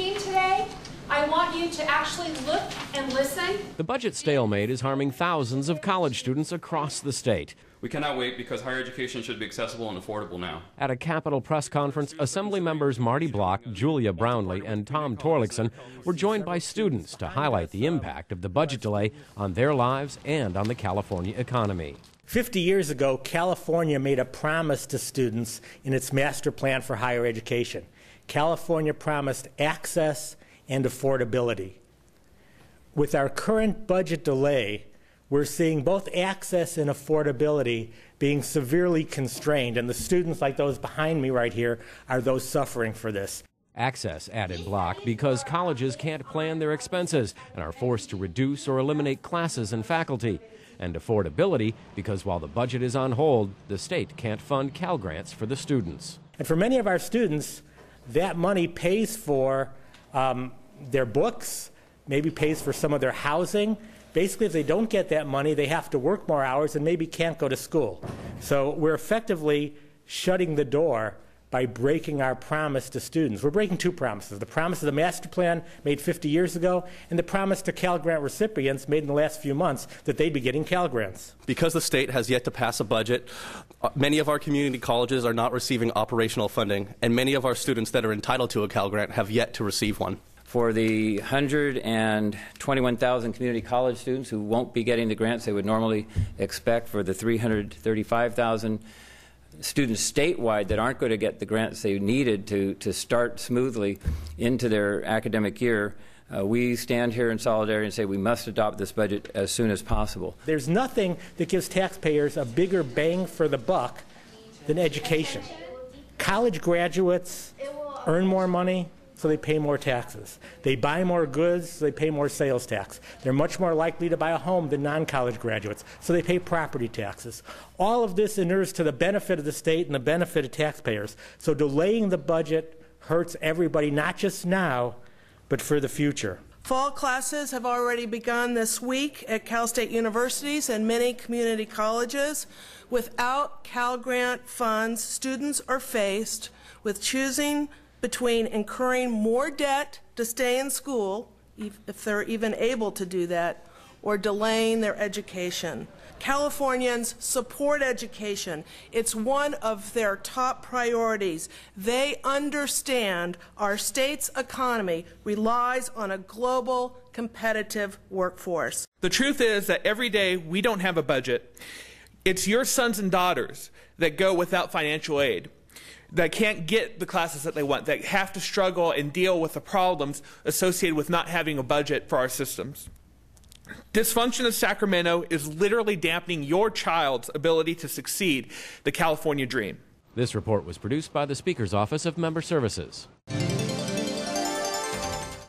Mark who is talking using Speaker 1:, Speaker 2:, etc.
Speaker 1: team today, I want you to actually look and listen.
Speaker 2: The budget stalemate is harming thousands of college students across the state.
Speaker 3: We cannot wait because higher education should be accessible and affordable now.
Speaker 2: At a Capitol press conference, Assemblymembers Marty Block, Julia Brownley, and Tom Torlakson were joined by students to highlight the impact of the budget delay on their lives and on the California economy.
Speaker 4: 50 years ago, California made a promise to students in its master plan for higher education. California promised access and affordability. With our current budget delay, we're seeing both access and affordability being severely constrained, and the students like those behind me right here are those suffering for this.
Speaker 2: Access, added Block, because colleges can't plan their expenses and are forced to reduce or eliminate classes and faculty. And affordability, because while the budget is on hold, the state can't fund Cal Grants for the students.
Speaker 4: And for many of our students, that money pays for their books, maybe pays for some of their housing. Basically, if they don't get that money, they have to work more hours and maybe can't go to school. So we're effectively shutting the door by breaking our promise to students. We're breaking two promises: the promise of the master plan made 50 years ago, and the promise to Cal Grant recipients made in the last few months that they'd be getting Cal Grants.
Speaker 5: Because the state has yet to pass a budget, many of our community colleges are not receiving operational funding, and many of our students that are entitled to a Cal Grant have yet to receive one.
Speaker 6: For the 121,000 community college students who won't be getting the grants they would normally expect, for the 335,000 students statewide that aren't going to get the grants they needed to start smoothly into their academic year, we stand here in solidarity and say we must adopt this budget as soon as possible.
Speaker 4: There's nothing that gives taxpayers a bigger bang for the buck than education. College graduates earn more money, so they pay more taxes. They buy more goods, so they pay more sales tax. They're much more likely to buy a home than non-college graduates, so they pay property taxes. All of this inures to the benefit of the state and the benefit of taxpayers. So delaying the budget hurts everybody, not just now, but for the future.
Speaker 7: Fall classes have already begun this week at Cal State universities and many community colleges. Without Cal Grant funds, students are faced with choosing between incurring more debt to stay in school, if they're even able to do that, or delaying their education. Californians support education. It's one of their top priorities. They understand our state's economy relies on a global, competitive workforce.
Speaker 8: The truth is that every day we don't have a budget. It's your sons and daughters that go without financial aid, that can't get the classes that they want, that have to struggle and deal with the problems associated with not having a budget for our systems. Dysfunction in Sacramento is literally dampening your child's ability to succeed the California dream.
Speaker 2: This report was produced by the Speaker's Office of Member Services.